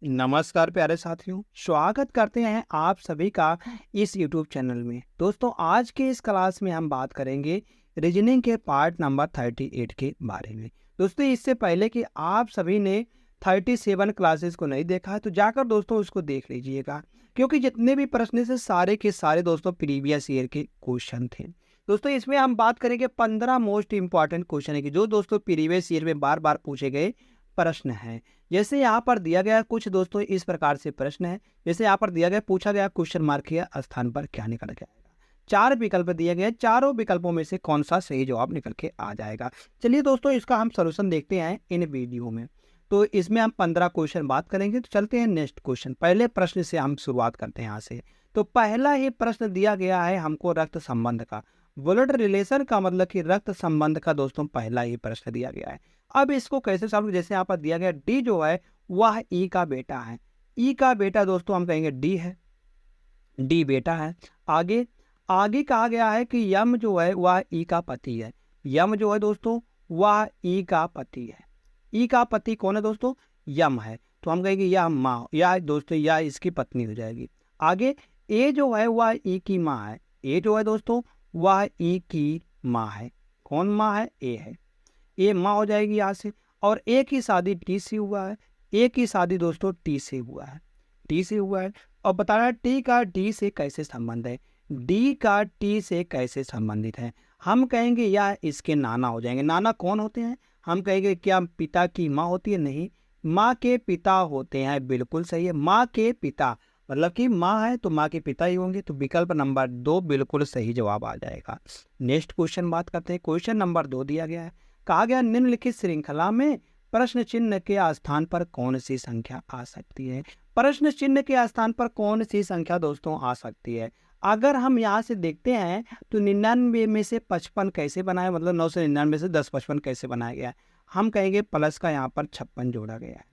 नमस्कार प्यारे साथियों, स्वागत करते हैं आप सभी का इस YouTube चैनल में। दोस्तों आज के इस क्लास में हम बात करेंगे रीजनिंग के पार्ट नंबर 38 के बारे में। दोस्तों इससे पहले कि आप सभी ने 37 क्लासेस को नहीं देखा है तो जाकर दोस्तों उसको देख लीजिएगा, क्योंकि जितने भी प्रश्न से सारे के सारे दोस्तों प्रीवियस ईयर के क्वेश्चन थे। दोस्तों इसमें हम बात करेंगे 15 मोस्ट इंपॉर्टेंट क्वेश्चन है कि जो दोस्तों प्रीवियस ईयर में बार बार पूछे गए प्रश्न हैं। जैसे यहाँ पर दिया गया कुछ दोस्तों इस प्रकार से प्रश्न है। जैसे यहाँ पर दिया गया पूछा गया क्वेश्चन मार्क के स्थान पर क्या निकल के आएगा। 4 विकल्प दिए गए, चारों विकल्पों में से कौन सा सही जवाब निकल के आ जाएगा। चलिए दोस्तों इसका हम सॉल्यूशन देखते हैं इन वीडियो में। तो इसमें हम 15 क्वेश्चन बात करेंगे। तो चलते हैं नेक्स्ट क्वेश्चन, पहले प्रश्न से हम शुरुआत करते हैं यहाँ से। तो पहला ही प्रश्न दिया गया है हमको रक्त संबंध का, ब्लड रिलेशन का मतलब कि रक्त संबंध का दोस्तों पहला ही प्रश्न दिया गया है। अब इसको कैसे सॉल्व, जैसे यहाँ पर दिया गया डी जो है वह ई का बेटा है। ई का बेटा दोस्तों हम कहेंगे डी है, डी बेटा है। आगे आगे कहा गया है कि यम जो है वह ई का पति है। यम जो है दोस्तों वह ई का पति है। ई का पति कौन है दोस्तों? यम है। तो हम कहेंगे यह माँ, या दोस्तों या इसकी पत्नी हो जाएगी। आगे ए जो है वह ई की माँ है। ए जो है दोस्तों वह ई की माँ है। कौन माँ है? ए है। ए माँ हो जाएगी यहाँ से। और ए की शादी टी से हुआ है। ए की शादी दोस्तों टी से हुआ है, टी से हुआ है। और बताना टी का डी से कैसे संबंध है, डी का टी से कैसे संबंधित है। हम कहेंगे या इसके नाना हो जाएंगे। नाना कौन होते हैं? हम कहेंगे क्या पिता की माँ होती है? नहीं, माँ के पिता होते हैं। बिल्कुल सही है, माँ के पिता, मतलब कि माँ है तो माँ के पिता ही होंगे। तो विकल्प नंबर 2 बिल्कुल सही जवाब आ जाएगा। नेक्स्ट क्वेश्चन बात करते हैं। क्वेश्चन नंबर 2 दिया गया है, कहा गया निम्नलिखित श्रृंखला में प्रश्न चिन्ह के स्थान पर कौन सी संख्या आ सकती है। प्रश्न चिन्ह के स्थान पर कौन सी संख्या दोस्तों आ सकती है? अगर हम यहाँ से देखते हैं तो 99 में से 55 कैसे बनाया, मतलब 999 से 1055 कैसे बनाया गया है। हम कहेंगे प्लस का यहाँ पर 56 जोड़ा गया है।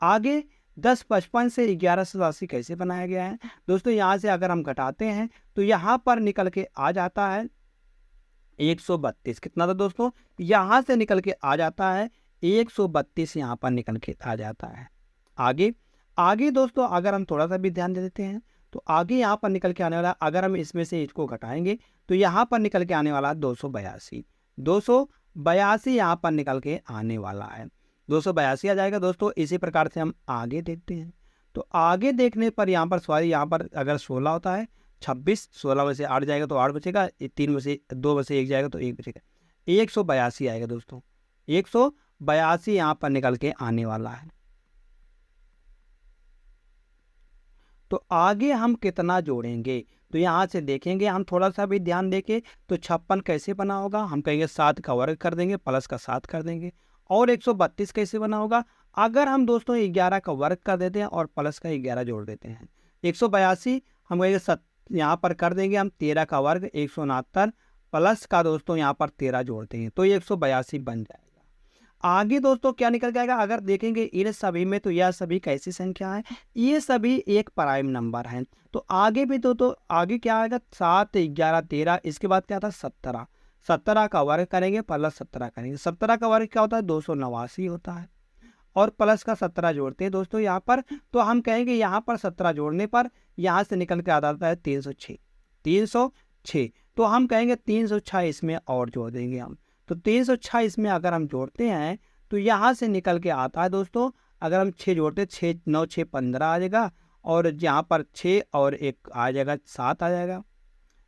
आगे 1055 से 1180 कैसे बनाया गया है दोस्तों? यहाँ से अगर हम घटाते हैं तो यहाँ पर निकल के आ जाता है 132। कितना था दोस्तों? यहाँ से निकल के आ जाता है 132, यहाँ पर निकल के आ जाता है। आगे आगे दोस्तों अगर हम थोड़ा सा भी ध्यान दे देते हैं तो आगे यहाँ पर निकल के आने वाला, अगर हम इसमें से इसको घटाएंगे तो यहाँ पर निकल के आने वाला 282। 282 यहाँ पर निकल के आने वाला है, 282 आ जाएगा दोस्तों। इसी प्रकार से हम आगे देखते हैं तो आगे देखने पर यहाँ पर सॉरी, यहाँ पर अगर 16 होता है 26, 16 में से 8 जाएगा तो 8 बचेगा, 3 में से 2 में से 1 जाएगा तो 1 बचेगा, 182 आएगा दोस्तों। 182 यहाँ पर निकल के आने वाला है। तो आगे हम कितना जोड़ेंगे तो यहाँ से देखेंगे हम थोड़ा सा भी ध्यान देके। तो 56 कैसे बना होगा? हम कहेंगे 7 का वर्ग कर देंगे, प्लस का 7 कर देंगे। और 132 कैसे बना होगा? अगर हम दोस्तों 11 का वर्ग कर देते हैं और प्लस का 11 जोड़ देते हैं। 182 हम कहेंगे यहाँ पर कर देंगे हम 13 का वर्ग, 169 प्लस का दोस्तों यहाँ पर 13 जोड़ते हैं तो ये 182 बन जाएगा। आगे दोस्तों क्या निकल जाएगा? अगर देखेंगे इन सभी में तो यह सभी कैसी संख्या है? ये सभी एक प्राइम नंबर है। तो आगे भी तो आगे क्या आएगा? 7, 11, 13, इसके बाद क्या था? 17। 17 का वर्ग करेंगे प्लस 17 करेंगे। 17 का वर्ग क्या होता है? 289 होता है। और प्लस का 17 जोड़ते हैं दोस्तों यहाँ पर। तो हम कहेंगे यहाँ पर 17 जोड़ने पर यहाँ से निकल के आ जाता है 306। 306 तो हम कहेंगे 306 इसमें और जोड़ देंगे हम। तो 306 इसमें अगर हम जोड़ते हैं तो यहाँ से निकल के आता है दोस्तों, अगर हम 6 जोड़ते हैं 6 9 6 15 आ जाएगा। और यहाँ पर 6 और 1 आ जाएगा 7 आ जाएगा,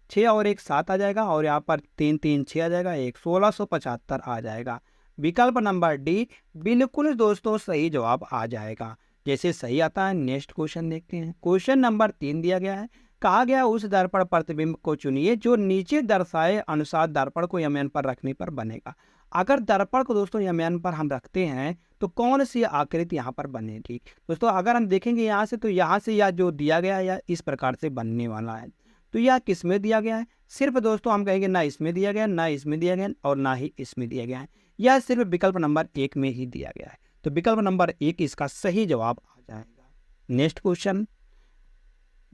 6 और 1 7 आ जाएगा। और यहाँ पर 3 3 6 आ जाएगा, 1 1675 आ जाएगा। विकल्प नंबर डी बिल्कुल दोस्तों सही जवाब आ जाएगा। जैसे सही आता है। नेक्स्ट क्वेश्चन देखते हैं। क्वेश्चन नंबर 3 दिया गया है, कहा गया उस दर्पण प्रतिबिंब को चुनिए जो नीचे दर्शाए अनुसार दर्पण को यमयान पर रखने पर बनेगा। अगर दर्पण को दोस्तों यमयान पर हम रखते हैं तो कौन सी आकृति यहाँ पर बनेगी दोस्तों? अगर हम देखेंगे यहाँ से तो यहाँ से यह जो दिया गया है यह इस प्रकार से बनने वाला है। तो यह किस में दिया गया है? सिर्फ दोस्तों हम कहेंगे ना इसमें दिया गया, ना इसमें दिया गया और ना ही इसमें दिया गया है। यह सिर्फ विकल्प नंबर 1 में ही दिया गया है। तो विकल्प नंबर 1 इसका सही जवाब आ जाएगा। नेक्स्ट क्वेश्चन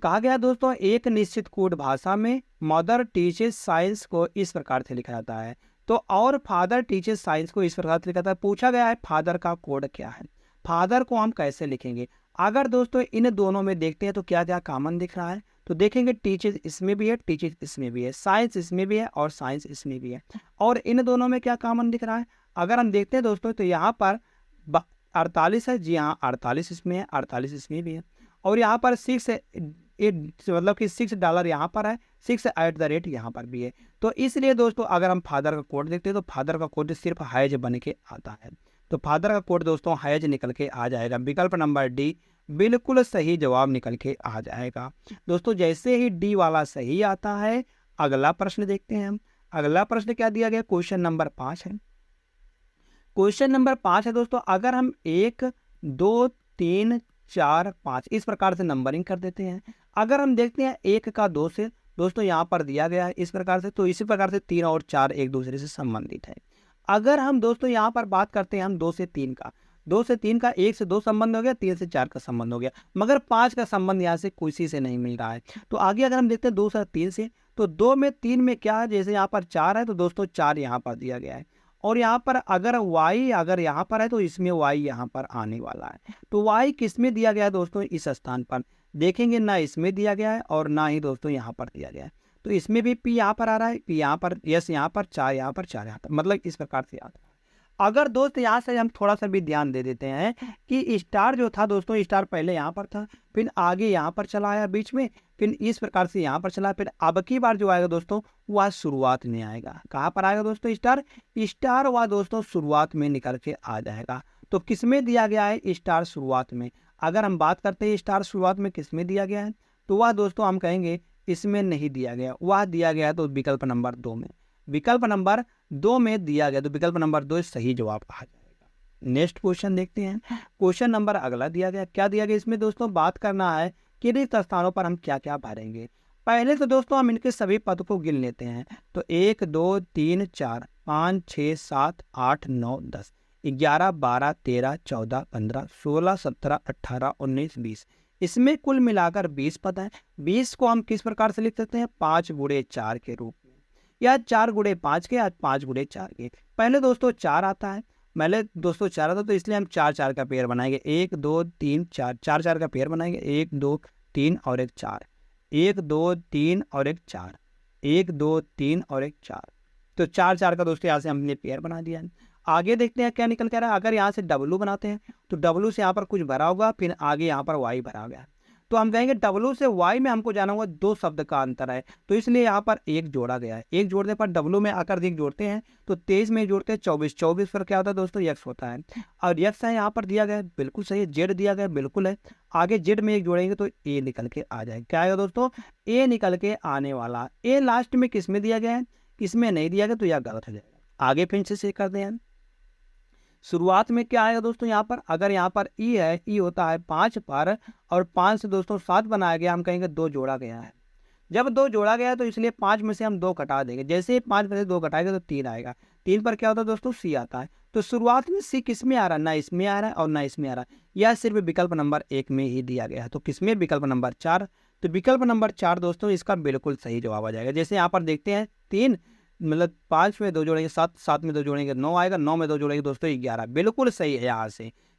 कहा गया दोस्तों एक निश्चित कोड भाषा में मदर टीचेस साइंस को इस प्रकार से लिखा जाता है तो और फादर टीचेस साइंस को इस प्रकार से लिखा जाता है। पूछा गया है फादर का कोड क्या है। फादर को हम कैसे लिखेंगे? अगर दोस्तों इन दोनों में देखते हैं तो क्या क्या कॉमन दिख रहा है, तो देखेंगे टीचर्स इसमें भी है, टीचर्स इसमें भी है, साइंस इसमें भी है और साइंस इसमें भी है। और इन दोनों में क्या कॉमन दिख रहा है, अगर हम देखते हैं दोस्तों तो यहाँ पर 48 है, जी हाँ 48 इसमें है, 48 इसमें भी है। और यहाँ पर 6 मतलब कि $6 यहाँ पर है, 6 यहाँ पर भी है। तो इसलिए दोस्तों अगर हम फादर का कोड देखते हैं तो फादर का कोड सिर्फ हैज बन के आता है, तो फादर का कोड दोस्तों हैज निकल के आ जाएगा। विकल्प नंबर डी बिल्कुल सही जवाब निकल के आ जाएगा। दोस्तों जैसे ही डी वाला सही आता है, अगला प्रश्न देखते हैं हम। अगला प्रश्न क्या दिया गया, क्वेश्चन नंबर 5 है। क्वेश्चन नंबर 5 है दोस्तों, अगर हम 1 2 3 4 5 इस प्रकार से नंबरिंग कर देते हैं। अगर हम देखते हैं 1 का 2 से, दोस्तों यहाँ पर दिया गया है इस प्रकार से, तो इसी प्रकार से 3 और 4 एक दूसरे से संबंधित है। अगर हम दोस्तों यहाँ पर बात करते हैं हम 2 से 3 का, 2 से 3 का, 1 से 2 संबंध हो गया, 3 से 4 का संबंध हो गया, मगर 5 का संबंध यहाँ से किसी से नहीं मिल रहा है। तो आगे अगर हम देखते हैं 2 से 3 से, तो 2 में 3 में क्या है, जैसे यहाँ पर 4 है तो दोस्तों 4 यहाँ पर दिया गया है। और यहाँ पर अगर y अगर यहाँ पर है तो इसमें y यहाँ पर आने वाला है। तो y किस में दिया गया है दोस्तों, इस स्थान पर देखेंगे ना इसमें दिया गया है और ना ही दोस्तों यहाँ पर दिया गया है। तो इसमें भी p यहाँ पर आ रहा है, p यहाँ पर, यस यहाँ पर, 4 यहाँ पर, 4 यहाँ पर, मतलब इस प्रकार से आता है। अगर दोस्त यहाँ से हम थोड़ा सा भी ध्यान दे देते हैं कि स्टार जो था दोस्तों, स्टार पहले यहाँ पर था, फिर आगे यहाँ पर चला आया बीच में, फिर इस प्रकार से यहाँ पर चला, फिर अब की बार जो आएगा दोस्तों वह शुरुआत में आएगा। कहाँ पर आएगा दोस्तों, स्टार, स्टार वह दोस्तों शुरुआत में निकल के आ जाएगा। तो किस में दिया गया है, स्टार शुरुआत में। अगर हम बात करते हैं स्टार शुरुआत में किस में दिया गया है, तो वह दोस्तों हम कहेंगे इसमें नहीं दिया गया, वह दिया गया है तो विकल्प नंबर 2 में, विकल्प नंबर 2 में दिया गया, तो विकल्प नंबर 2 सही जवाब आ जाएगा। नेक्स्ट क्वेश्चन देखते हैं। क्वेश्चन नंबर अगला दिया गया, क्या दिया गया इसमें दोस्तों, बात करना है कि रिक्त स्थानों पर हम क्या क्या भरेंगे। पहले तो दोस्तों हम इनके सभी पद को गिन लेते हैं, तो 1 2 3 4 5 6 7 8 9 10 11 12 13 14 15 16 17 18 19 20, इसमें कुल मिलाकर 20 पद हैं। 20 को हम किस प्रकार से लिख सकते हैं, 5 गुणे 4 के रूप में, या 4 गुणे 5 के, या 5 गुणे 4 के। पहले दोस्तों 4 आता है, पहले दोस्तों 4 आता है, तो इसलिए हम 4 4 का पेयर बनाएंगे, 1 2 3 4, 4 4 का पेयर बनाएंगे, 1 2 3 और 1 4, 1 2 3 और 1 4, 1 2 3 और 1 4, तो 4 4 का दोस्तों यहाँ से हमने पेयर बना दिया है। आगे देखते हैं क्या निकल के आ रहा है। अगर यहाँ से W बनाते हैं तो W से यहाँ पर कुछ भरा होगा, फिर आगे यहाँ पर Y भरा गया, तो हम कहेंगे W से Y में हमको जाना होगा 2 शब्द का अंतर है, तो इसलिए यहाँ पर 1 जोड़ा गया है। 1 जोड़ने पर W में आकर 1 जोड़ते हैं तो 23 में जोड़ते हैं 24, 24 पर क्या होता है दोस्तों, X होता है, और X है यहाँ पर दिया गया है, बिल्कुल सही है। Z दिया गया है, बिल्कुल है। आगे Z में 1 जोड़ेंगे तो A निकल के आ जाएगा, क्या आएगा दोस्तों, A निकल के आने वाला। A लास्ट में किस में दिया गया है, किसमें नहीं दिया गया, तो यह गलत हो जाएगा। आगे फिर से चेक करते हैं। शुरुआत में क्या आएगा दोस्तों, यहाँ पर अगर यहाँ पर ई है, ई होता है 5 पर, और 5 से दोस्तों 7 बनाया गया, हम कहेंगे 2 जोड़ा गया है। जब 2 जोड़ा गया है तो इसलिए 5 में से हम 2 घटा देंगे, जैसे ही 5 में से 2 घटाएंगे तो 3 आएगा। 3 पर क्या होता है दोस्तों, सी आता है। तो शुरुआत में सी किस में आ रहा है, ना इसमें आ रहा है और ना इसमें आ रहा है, यह सिर्फ विकल्प नंबर 1 में ही दिया गया है। तो किसमें, विकल्प नंबर 4, तो विकल्प नंबर 4 दोस्तों इसका बिल्कुल सही जवाब आ जाएगा। जैसे यहाँ पर देखते हैं 3 मतलब 5 में 2 जोड़ेंगे 7, 7 में 2 जोड़ेंगे 9 आएगा, 9 में 2 जोड़ेंगे दोस्तों 11, बिल्कुल सही है।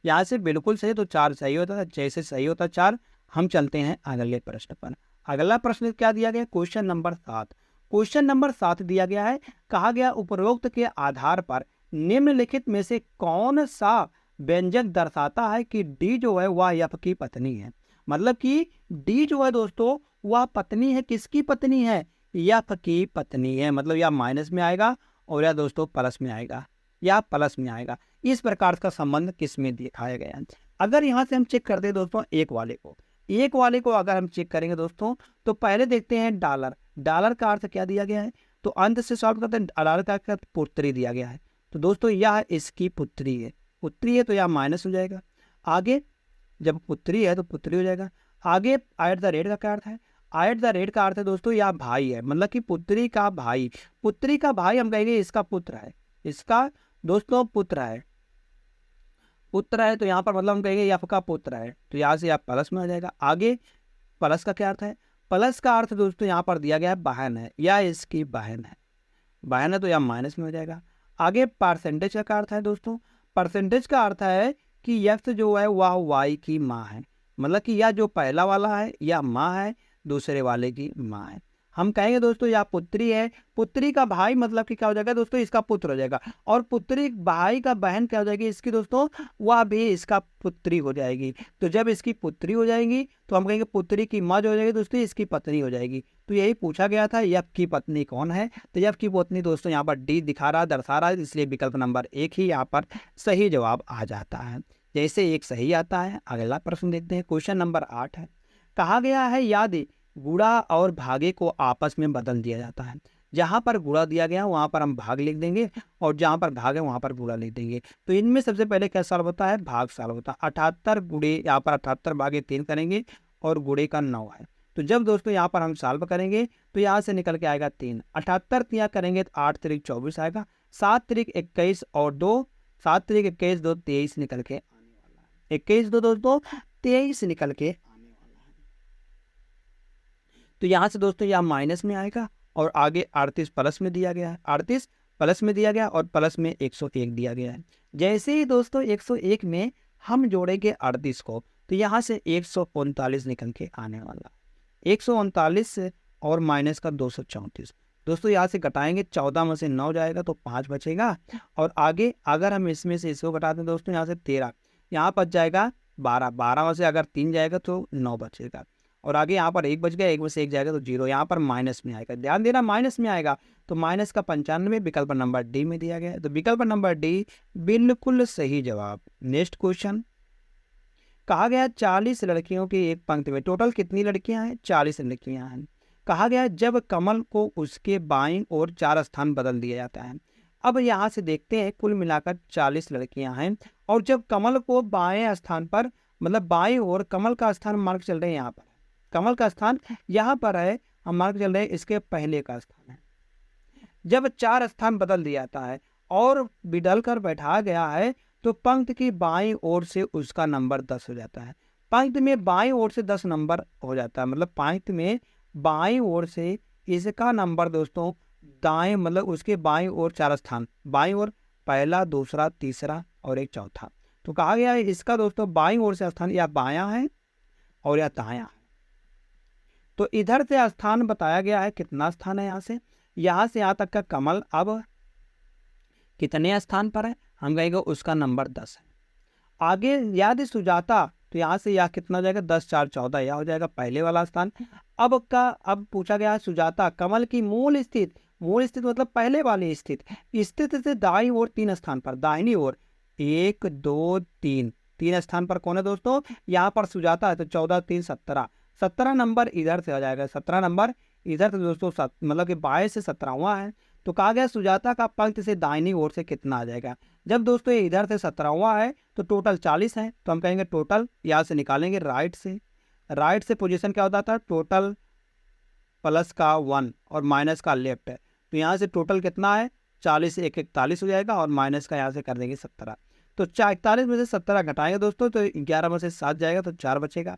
यहाँ से बिल्कुल सही, तो 4 सही होता है। जैसे सही होता है 4, हम चलते हैं अगले प्रश्न पर। अगला प्रश्न क्या दिया गया, क्वेश्चन नंबर 7। क्वेश्चन नंबर 7 दिया गया है, कहा गया उपरोक्त के आधार पर निम्नलिखित में से कौन सा व्यंजक दर्शाता है कि डी जो है वह एफ की पत्नी है। मतलब कि डी जो है दोस्तों वह पत्नी है, किसकी पत्नी है, एफ की पत्नी है। मतलब या माइनस में आएगा और या दोस्तों प्लस में आएगा, या प्लस में आएगा। इस प्रकार का संबंध किस में दिखाया गया है। अगर यहाँ से हम चेक करते हैं दोस्तों एक वाले को अगर हम चेक करेंगे दोस्तों, तो पहले देखते हैं डॉलर। डॉलर का अर्थ क्या दिया गया है, तो अंत से सॉल्व करते हैं। डॉलर का अर्थ पुत्री दिया गया है, तो दोस्तों यह इसकी पुत्री है। पुत्री है तो यह माइनस हो जाएगा। आगे जब पुत्री है तो पुत्री हो जाएगा। आगे एट द रेट का क्या अर्थ है, एट द रेट का अर्थ है दोस्तों यह भाई है, मतलब कि पुत्री का भाई। पुत्री का भाई हम कहेंगे इसका पुत्र है, इसका दोस्तों पुत्र है, पुत्र है, तो यहाँ पर मतलब हम कहेंगे यफ का पुत्र है, तो यहाँ से आप प्लस में आ जाएगा। आगे प्लस का क्या अर्थ है, प्लस का अर्थ दोस्तों यहाँ पर दिया गया है बहन है, या इसकी बहन है, बहन है तो यह माइनस में हो जाएगा। आगे परसेंटेज का क्या अर्थ है दोस्तों, परसेंटेज का अर्थ है कि यफ जो है वह वाई की माँ है, मतलब कि या जो पहला वाला है या माँ है, दूसरे वाले की माँ है। हम कहेंगे दोस्तों या पुत्री है, पुत्री का भाई मतलब कि क्या हो जाएगा दोस्तों, इसका पुत्र हो जाएगा। और पुत्री भाई का बहन क्या हो जाएगी इसकी दोस्तों, वह भी इसका पुत्री हो जाएगी। तो जब इसकी पुत्री हो जाएगी तो हम कहेंगे पुत्री की माँ जो हो जाएगी दोस्तों, इसकी पत्नी हो जाएगी। तो यही पूछा गया था, यफ की पत्नी कौन है। तो यफ की पत्नी दोस्तों यहाँ पर डी दिखा रहा, दर्शा रहा है, इसलिए विकल्प नंबर 1 ही यहाँ पर सही जवाब आ जाता है। जैसे एक सही आता है, अगला प्रश्न देखते हैं। क्वेश्चन नंबर 8 है, कहा गया है याद गुणा और भागे को आपस में बदल दिया जाता है। जहां पर गुणा दिया गया वहां पर हम भाग लिख देंगे, और जहां पर भाग है वहां पर गुणा लिख देंगे। तो इनमें सबसे पहले क्या सॉल्व होता है, भाग सॉल्व होता है। 78 गुणे, यहाँ पर 78 भागे 3 करेंगे और गुणे का 9 है। तो जब दोस्तों यहाँ पर हम सॉल्व करेंगे तो यहाँ से निकल के आएगा 3, 78 यहाँ करेंगे तो 8 त्रिक 24 आएगा, 7 त्रिक 21 और 2, 7 त्रिक 21 2 23 निकल के आने वाला है। 21 2 दोस्तों 23 निकल के आने वाला है। तो यहाँ से दोस्तों यह माइनस में आएगा और आगे 38 प्लस में दिया गया है, 38 प्लस में दिया गया और प्लस में 101 दिया गया है। जैसे ही दोस्तों 101 में हम जोड़ेंगे 38 को तो यहाँ से 139 निकल के आने वाला, 139 और माइनस का 234। दोस्तों यहाँ से घटाएंगे, 14 में से 9 जाएगा तो 5 बचेगा, और आगे अगर हम इसमें से इसको घटाते हैं दोस्तों यहाँ से 13, यहाँ बच जाएगा 12, 12 में से अगर 3 जाएगा तो 9 बचेगा, और आगे यहाँ पर 1 बच गया, 1 में से 1 जाएगा तो 0, यहाँ पर माइनस में आएगा। ध्यान देना माइनस में आएगा, तो माइनस का 95 विकल्प नंबर डी में दिया गया है। तो विकल्प नंबर डी बिल्कुल सही जवाब। नेक्स्ट क्वेश्चन, कहा गया 40 लड़कियों की एक पंक्ति में टोटल कितनी लड़कियां हैं, 40 लड़कियां हैं। कहा गया जब कमल को उसके बाईं ओर 4 स्थान बदल दिया जाता है। अब यहाँ से देखते हैं, कुल मिलाकर 40 लड़कियां हैं, और जब कमल को बाएं स्थान पर, मतलब बाईं ओर कमल का स्थान मार्क चल रहे हैं, यहाँ पर कमल का स्थान यहाँ पर है, हम मार्क चल रहे हैं इसके पहले का स्थान है। जब 4 स्थान बदल दिया जाता है और बिडल कर बैठा गया है तो पंक्ति की बाईं ओर से उसका नंबर 10 हो जाता है। पंक्ति में बाईं ओर से 10 नंबर हो जाता है, मतलब पंक्ति में बाईं ओर से इसका नंबर दोस्तों दाएं, मतलब उसके बाईं ओर 4 स्थान, बाईं ओर पहला, दूसरा, तीसरा और एक चौथा। तो कहा गया है इसका दोस्तों बाईं ओर से स्थान या बायां है और या दायां है। तो इधर से स्थान बताया गया है, कितना स्थान है यहाँ से यहाँ तक का कमल अब कितने स्थान पर है, हम कहेंगे उसका नंबर 10 है। आगे याद सुजाता, तो यहाँ से यह कितना हो जाएगा, 10 4 14, यह हो जाएगा पहले वाला स्थान। अब पूछा गया है सुजाता कमल की मूल स्थित मतलब पहले वाली स्थित से दाईं ओर 3 स्थान पर, दाहिनी ओर 1 2 3 3 स्थान पर कौन है दोस्तों, यहाँ पर सुजाता है। तो 14 3 17, 17 नंबर इधर से आ जाएगा, 17 नंबर इधर से दोस्तों मतलब कि 22 से 17वां है। तो कहा गया सुजाता का पंक्ति से दाहिनी ओर से कितना आ जाएगा। जब दोस्तों ये इधर से 17वां है तो टोटल 40 है, तो हम कहेंगे टोटल यहाँ से निकालेंगे राइट से पोजीशन क्या होता था, टोटल प्लस का 1 और माइनस का लेफ्ट है। तो यहाँ से टोटल कितना है, 40 से 1 41 हो जाएगा, और माइनस का यहाँ से कर देंगे 17। तो 41 में से 17 घटाएंगे दोस्तों तो 11 में से 7 जाएगा तो 4 बचेगा,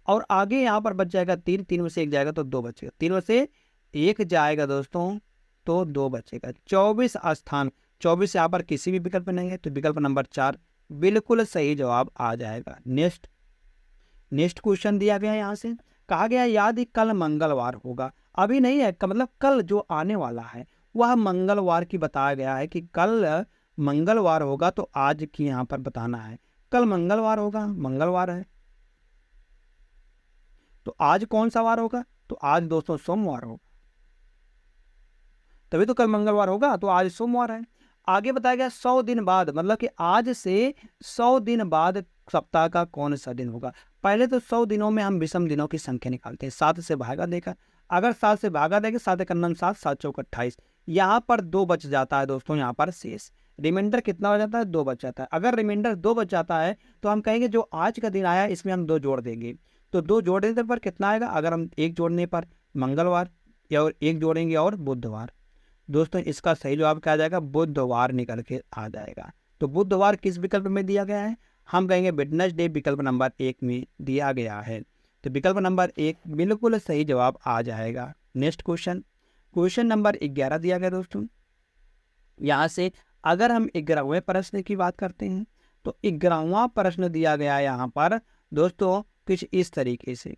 और आगे यहाँ पर बच जाएगा 3, 3 में से 1 जाएगा तो 2 बचेगा, 3 में से 1 जाएगा दोस्तों तो 2 बचेगा। 24 स्थान, 24 यहाँ पर किसी भी विकल्प नहीं है, तो विकल्प नंबर 4 बिल्कुल सही जवाब आ जाएगा। नेक्स्ट क्वेश्चन दिया गया यहाँ से, कहा गया यदि कल मंगलवार होगा, अभी नहीं है मतलब कल जो आने वाला है वह मंगलवार की बताया गया है कि कल मंगलवार होगा, तो आज की यहाँ पर बताना है। कल मंगलवार होगा, मंगलवार है, तो आज कौन सा वार होगा, तो आज दोस्तों सोमवार होगा, तभी तो कल मंगलवार होगा, तो आज सोमवार है। आगे बताया गया 100 दिन बाद, मतलब कि आज से 100 दिन बाद सप्ताह का कौन सा दिन होगा। पहले तो 100 दिनों में हम विषम दिनों की संख्या निकालते हैं, 7 से भागा देकर, अगर 7 से भागा देंगे 7 एक 7, 7 चौक 28, यहाँ पर 2 बच जाता है दोस्तों, यहाँ पर शेष रिमाइंडर कितना हो जाता है, 2 बच जाता है। अगर रिमाइंडर 2 बच जाता है तो हम कहेंगे जो आज का दिन आया इसमें हम 2 जोड़ देंगे, तो 2 जोड़ने पर कितना आएगा, अगर हम 1 जोड़ने पर मंगलवार, या और 1 जोड़ेंगे और बुधवार। दोस्तों इसका सही जवाब क्या आ जाएगा, बुधवार निकल के आ जाएगा। तो बुधवार किस विकल्प में दिया गया है, हम कहेंगे वेडनेसडे विकल्प नंबर 1 में दिया गया है। तो विकल्प नंबर 1 बिल्कुल सही जवाब आ जाएगा। नेक्स्ट क्वेश्चन नंबर 11 दिया गया दोस्तों। यहाँ से अगर हम 11वें प्रश्न की बात करते हैं तो 11वां प्रश्न दिया गया है यहाँ पर दोस्तों, कुछ इस तरीके से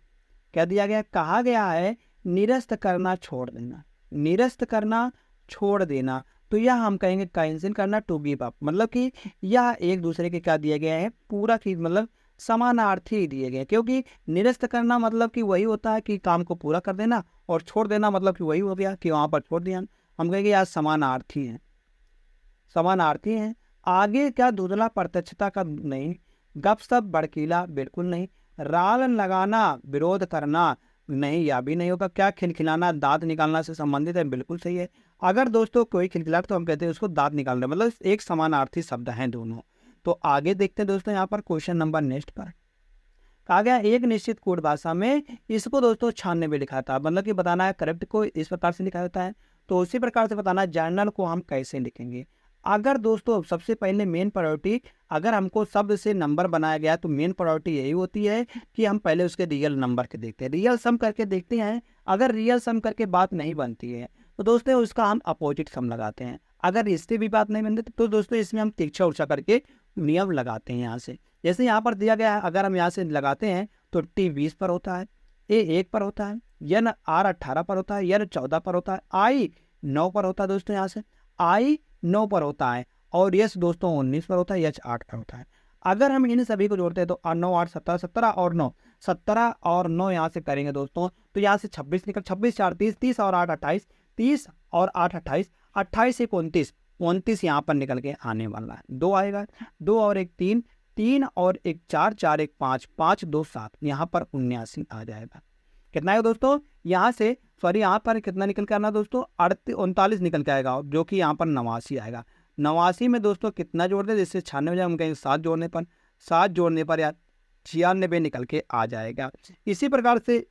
क्या दिया गया, कहा गया है निरस्त करना छोड़ देना, निरस्त करना छोड़ देना। तो यह हम कहेंगे कैंसिल करना, टू गिव अप, मतलब कि यह एक दूसरे के क्या दिया गया है, पूरा की मतलब समानार्थी दिए गए, क्योंकि निरस्त करना मतलब कि वही होता है कि काम को पूरा कर देना, और छोड़ देना मतलब कि वही हो गया कि वहाँ पर छोड़ दिया। हम कहेंगे यार समानार्थी हैं, समानार्थी हैं। आगे क्या धुंधला प्रत्यक्षता का नहीं, गपशप भड़कीला बिल्कुल नहीं, राल लगाना विरोध करना नहीं, या भी नहीं होगा। क्या खिलखिलाना दांत निकालना से संबंधित है, बिल्कुल सही है। अगर दोस्तों कोई खिलखिलाट तो हम कहते हैं उसको दांत निकालना, मतलब एक समानार्थी शब्द हैं दोनों। तो आगे देखते हैं दोस्तों यहाँ पर क्वेश्चन नंबर नेक्स्ट पर कहा गया एक निश्चित कोड भाषा में, इसको दोस्तों 96 लिखा था, मतलब कि बताना है करेक्ट को इस प्रकार से लिखा होता है। तो उसी प्रकार से बताना जर्नल को हम कैसे लिखेंगे। अगर दोस्तों सबसे पहले मेन प्रायोरिटी, अगर हमको शब्द से नंबर बनाया गया तो मेन प्रायोरिटी यही होती है कि हम पहले उसके रियल नंबर के देखते हैं, रियल सम करके देखते हैं। अगर रियल सम करके बात नहीं बनती है तो दोस्तों उसका हम अपोजिट सम लगाते हैं। अगर इससे भी बात नहीं बनती तो दोस्तों इसमें हम तिरछा उर्छा करके नियम लगाते हैं यहाँ से। जैसे यहाँ पर दिया गया है, अगर हम यहाँ से लगाते हैं तो टी 20 पर होता है, ए 1 पर होता है, यन आर 18 पर होता है, यन 14 पर होता है, आई 9 पर होता है दोस्तों, यहाँ से आई 9 पर होता है, और यस दोस्तों 19 पर होता है, यच 8 पर होता है। अगर हम इन सभी को जोड़ते हैं तो 9 8 17, 17 और 9, 17 और 9 यहाँ से करेंगे दोस्तों तो यहाँ से 26 निकल, 26 4 30, 30 और 8 28, 30 और 8 28, 28 से 29, 29 यहाँ पर निकल के आने वाला है। 2 आएगा, 2 और 1 3, 3 और 1 4, 4 1 5, 5 2 7, यहाँ पर 79 आ जाएगा। कितना है दोस्तों, यहाँ से सॉरी यहाँ पर कितना निकल के आना दोस्तों, 39 निकल के आएगा, जो कि यहाँ पर 89 आएगा। 89 में दोस्तों कितना जोड़ दे, जिससे 96 हम कहेंगे 7 जोड़ने पर, 7 जोड़ने पर यार 96 निकल के आ जाएगा। इसी प्रकार से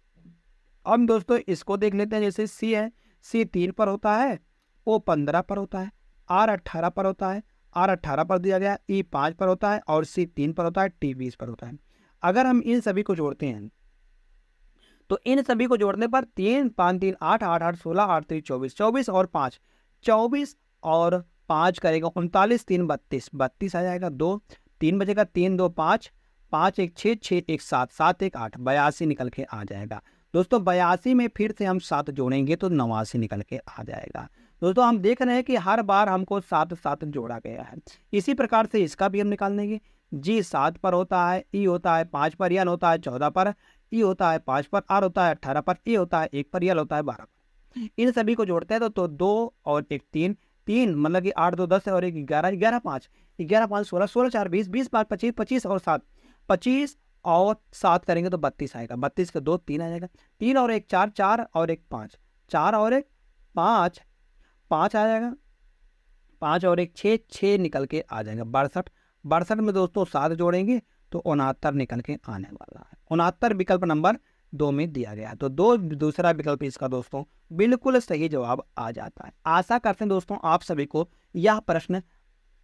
हम दोस्तों इसको देख लेते हैं। जैसे सी है, सी 3 पर होता है, ओ 15 पर होता है, आर 18 पर होता है, आर 18 पर दिया गया, ई 5 पर होता है, और सी 3 पर होता है, टी 20 पर होता है। अगर हम इन सभी को जोड़ते हैं तो इन सभी को जोड़ने पर 3 5 3 8 8 8 16 8 3 24, 24 और 5, 24 और 5 करेगा 39, 3 32, 32 आ जाएगा। 2 3 बचेगा, 3 2 5, 5 1 6, 6 1 7, 7 1 8, 82 निकल के आ जाएगा। दोस्तों 82 में फिर से हम 7 जोड़ेंगे तो 89 निकल के आ जाएगा। दोस्तों हम देख रहे हैं कि हर बार हमको 7 7 जोड़ा गया है। इसी प्रकार से इसका भी हम निकाल देंगे। जी 7 पर होता है, ई होता है 5 पर, यन होता है 14 पर, ई होता है 5 पर, आर होता है 18 पर, ए होता है 1 पर, यल होता है 12 पर। इन सभी को जोड़ते हैं तो 2 और 1 3, 3 मतलब कि 8 2 10 और 1 11, 11 5, 11 5 16, 16 4 20, 20 5 25, 25 और 7, 25 और 7 करेंगे तो 32 आएगा। 32 के 2 3 आ जाएगा, 3 और 1 4, 4 और 1 5, 4 और 1 5, 5 आ जाएगा, 5 और 1 6, 6 निकल के आ जाएगा। 62, 62 में दोस्तों 7 जोड़ेंगे तो 69 निकल के आने वाला है। 69 विकल्प नंबर 2 में दिया गया है। तो दूसरा विकल्प इसका दोस्तों बिल्कुल सही जवाब आ जाता है। आशा करते हैं दोस्तों आप सभी को यह प्रश्न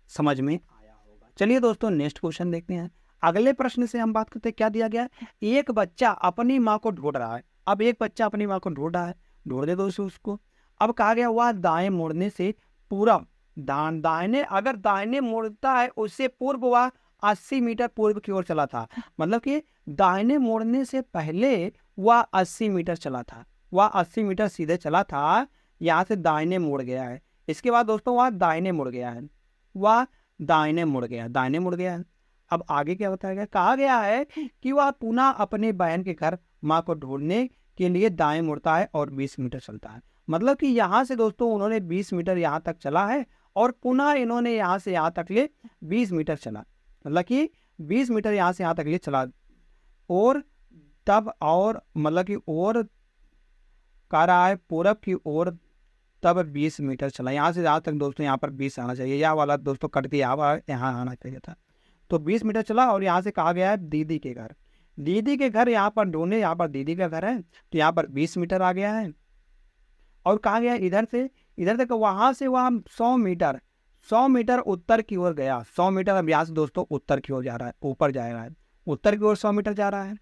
समझ में आया होगा। चलिए दोस्तों नेक्स्ट क्वेश्चन देखते हैं। अगले प्रश्न से हम बात करते हैं। क्या दिया गया है, एक बच्चा अपनी माँ को ढूंढ रहा है। अब एक बच्चा अपनी माँ को ढूंढ रहा है, ढूंढ दे दोस्तों उसको। अब कहा गया वह दाएं मुड़ने से पूर्व, दाहिने अगर दाहिने मुड़ता है उससे पूर्व वह 80 मीटर पूर्व की ओर चला था, मतलब कि दाहिने मुड़ने से पहले वह 80 मीटर चला था, वह 80 मीटर सीधे चला था, यहाँ से दाहिने मुड़ गया है। इसके बाद दोस्तों वह दाहिने मुड़ गया है, वह दाहिने मुड़ गया, दाहिने मुड़ गया है। अब आगे क्या बताया गया, कहा गया है कि वह पुनः अपने बहन के घर माँ को ढूंढने के लिए दाएं मुड़ता है और 20 मीटर चलता है। मतलब कि यहाँ से दोस्तों उन्होंने 20 मीटर यहाँ तक चला है और पुनः इन्होंने यहाँ से यहाँ तक ले 20 मीटर चला, मतलब कि 20 मीटर यहाँ से यहाँ तक ले चला, और तब और मतलब कि और कह रहा है पूरब की ओर तब 20 मीटर चला। यहाँ से यहाँ तक दोस्तों यहाँ पर 20 आना चाहिए, यह वाला दोस्तों कट के यहाँ आना चाहिए था। तो 20 मीटर चला और यहाँ से कहा गया है दीदी के घर, दीदी के घर यहाँ पर ढूंढे, यहाँ पर दीदी का घर है तो यहाँ पर 20 मीटर आ गया है। और कहा गया इधर से इधर तक, वहां से वह 100 मीटर उत्तर की ओर गया। 100 मीटर अब यहाँ से दोस्तों उत्तर की ओर जा रहा है, ऊपर जा रहा है, उत्तर की ओर 100 मीटर जा रहा है।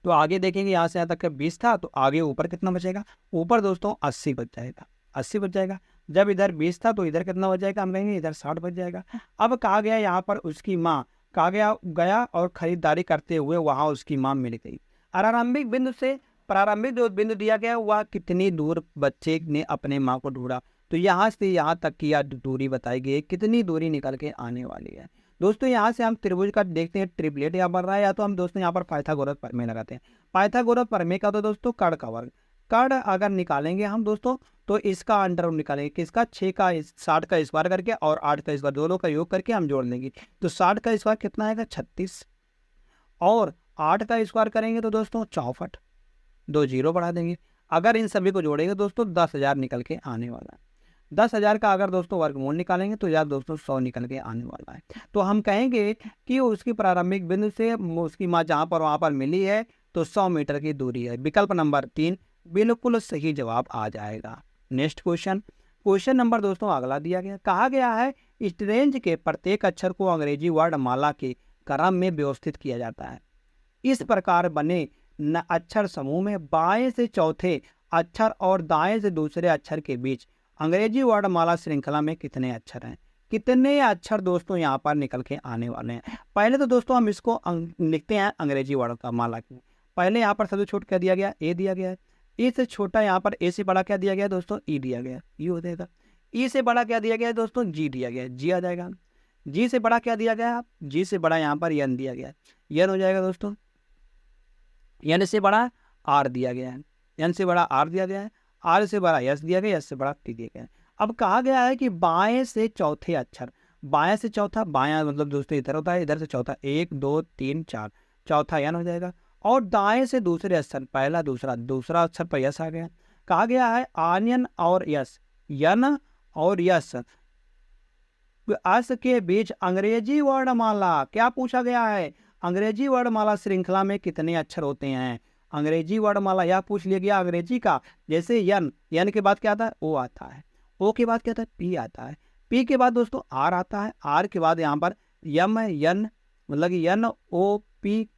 तो आगे देखेंगे यहाँ से यहाँ तक 20 था तो आगे ऊपर कितना बचेगा, ऊपर दोस्तों 80 बच जाएगा, 80 बच जाएगा। जब इधर 20 था तो इधर कितना बच जाएगा, हम कहेंगे इधर 60 बच जाएगा। अब कहा गया यहाँ पर उसकी माँ कहा गया और खरीदारी करते हुए वहां उसकी मां मिल गई। आरंभिक बिंदु से प्रारंभिक जो बिंदु दिया गया वह कितनी दूर बच्चे ने अपने माँ को ढूंढा, तो यहाँ से यहाँ तक की यह दूरी बताई गई है, कितनी दूरी निकल के आने वाली है। दोस्तों यहाँ से हम त्रिभुज का देखते हैं, ट्रिपलेट यहाँ बन रहा है, या तो हम दोस्तों यहाँ पर पाइथागोरस प्रमेय लगाते हैं। पाइथागोरस प्रमेय का तो दोस्तों कर्ण का वर्ग, कर्ण अगर निकालेंगे हम दोस्तों तो इसका अंडर रूट निकालेंगे किसका, 6 का 60 का स्क्वायर करके और 8 का स्क्वायर दोनों का योग करके हम जोड़ लेंगे, तो 60 का स्क्वायर कितना आएगा 36, और 8 का स्क्वायर करेंगे तो दोस्तों 64, 2 जीरो बढ़ा देंगे। अगर इन सभी को जोड़ेंगे दोस्तों 10,000 निकल के आने वाला है। 10,000 का अगर दोस्तों वर्गमूल निकालेंगे तो यार दोस्तों 100 निकल के आने वाला है। तो हम कहेंगे कि उसकी प्रारंभिक बिंदु से उसकी माँ जहाँ पर वहाँ पर मिली है तो 100 मीटर की दूरी है। विकल्प नंबर 3 बिल्कुल सही जवाब आ जाएगा। नेक्स्ट क्वेश्चन नंबर दोस्तों अगला दिया गया, कहा गया है स्ट्रेंज के प्रत्येक अक्षर को अंग्रेजी वर्णमाला के क्रम में व्यवस्थित किया जाता है। इस प्रकार बने अक्षर समूह में बाएं से चौथे अक्षर और दाएं से दूसरे अक्षर के बीच अंग्रेजी वर्णमाला श्रृंखला में कितने अक्षर हैं। कितने अक्षर दोस्तों यहाँ पर निकल के आने वाले हैं। पहले तो दोस्तों हम इसको लिखते हैं अंग्रेजी वर्णमाला की। पहले यहाँ पर सबसे छोटा क्या दिया गया, ए दिया गया है। ए से छोटा यहाँ पर ए से बड़ा क्या दिया गया दोस्तों, ई दिया गया, ई हो जाएगा। ई से बड़ा क्या दिया गया दोस्तों, जी दिया गया, जी आ जाएगा। जी से बड़ा क्या दिया गया, जी से बड़ा यहाँ पर यन दिया गया, यन हो जाएगा दोस्तों। यन से बड़ा आर दिया गया है, यन से बड़ा आर दिया गया है, आर से बड़ा यस दिया गया, यस से बड़ा टी दिया गया है। अब कहा गया है कि बाएं से चौथे अक्षर, बाएं से चौथा, बायां मतलब दोस्तों इधर होता है, इधर से चौथा 1 2 3 4, चौथा यन हो जाएगा। और दाएं से दूसरे अक्षर, पहला दूसरा अक्षर पर यस आ गया। कहा गया है आर्यन और यस, यन और यस अस के बीच अंग्रेजी वर्णमाला, क्या पूछा गया है, अंग्रेजी वर्णमाला श्रृंखला में कितने अक्षर होते हैं। अंग्रेजी वर्णमाला यह पूछ लिया गया अंग्रेजी का। जैसे यन, यन के बाद क्या आता है, ओ आता है, ओ के बाद क्या आता है, पी आता है, पी के बाद दोस्तों आर आता है, आर के बाद यहाँ पर यम यन मतलब कि यन ओ पी,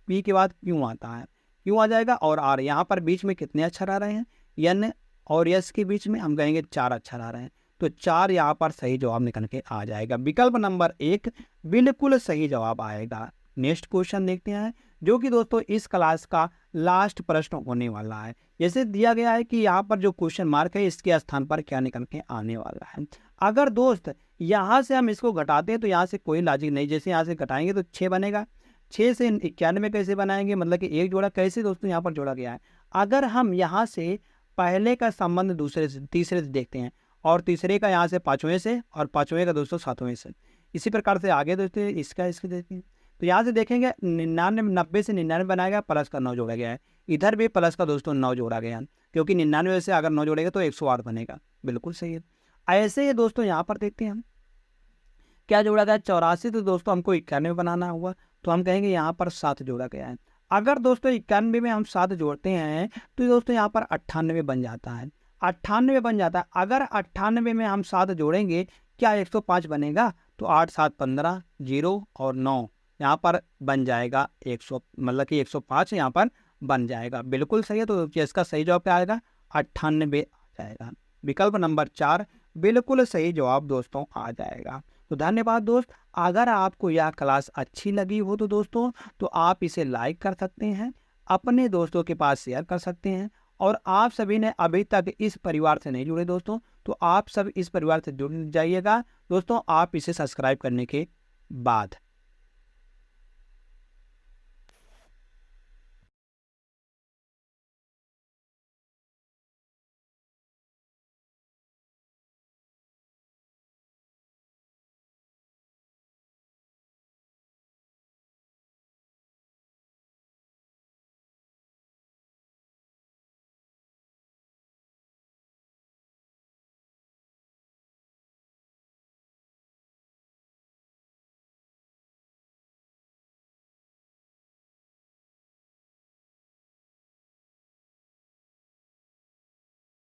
पी के बाद क्यों आता है, क्यों आ जाएगा, और आर। यहाँ पर बीच में कितने अक्षर आ रहे हैं, यन और यस के बीच में हम कहेंगे 4 अक्षर आ रहे हैं, तो 4 यहाँ पर सही जवाब निकल के आ जाएगा। विकल्प नंबर 1 बिल्कुल सही जवाब आएगा। नेक्स्ट क्वेश्चन देखते हैं, जो कि दोस्तों इस क्लास का लास्ट प्रश्न होने वाला है। जैसे दिया गया है कि यहाँ पर जो क्वेश्चन मार्क है इसके स्थान पर क्या निकल के आने वाला है। अगर दोस्त यहाँ से हम इसको घटाते हैं तो यहाँ से कोई लॉजिक नहीं, जैसे यहाँ से घटाएंगे तो 6 बनेगा, 6 से 91 कैसे बनाएंगे, मतलब कि एक जोड़ा कैसे दोस्तों यहाँ पर जोड़ा गया है। अगर हम यहाँ से पहले का संबंध दूसरे से तीसरे से देखते हैं, और तीसरे का यहाँ से पाँचवें से, और पाँचवें का दोस्तों सातवें से, इसी प्रकार से आगे दोस्तों इसका देखते हैं। तो यहाँ से देखेंगे 90 से 99 बनाया गया, प्लस का 9 जोड़ा गया है, इधर भी प्लस का दोस्तों 9 जोड़ा गया है, क्योंकि 99 से अगर 9 जोड़ेगा तो 108 बनेगा, बिल्कुल सही है। ऐसे ही दोस्तों यहाँ पर देखते हैं हम क्या जोड़ा गया, 84 तो दोस्तों हमको 91 बनाना हुआ, तो हम कहेंगे यहाँ पर 7 जोड़ा गया है। अगर दोस्तों 91 में हम 7 जोड़ते हैं तो दोस्तों यहाँ पर 98 बन जाता है, 98 बन जाता है। अगर 98 में हम 7 जोड़ेंगे क्या 105 बनेगा, तो 8 7 15, 0 और 9 यहाँ पर बन जाएगा 100, मतलब कि 105 यहाँ पर बन जाएगा, बिल्कुल सही है। तो इसका सही जवाब क्या आएगा, 98 आ जाएगा। विकल्प नंबर 4 बिल्कुल सही जवाब दोस्तों आ जाएगा। तो धन्यवाद दोस्त। अगर आपको यह क्लास अच्छी लगी हो तो दोस्तों तो आप इसे लाइक कर सकते हैं, अपने दोस्तों के पास शेयर कर सकते हैं, और आप सभी ने अभी तक इस परिवार से नहीं जुड़े दोस्तों तो आप सब इस परिवार से जुड़ जाइएगा दोस्तों, आप इसे सब्सक्राइब करने के बाद।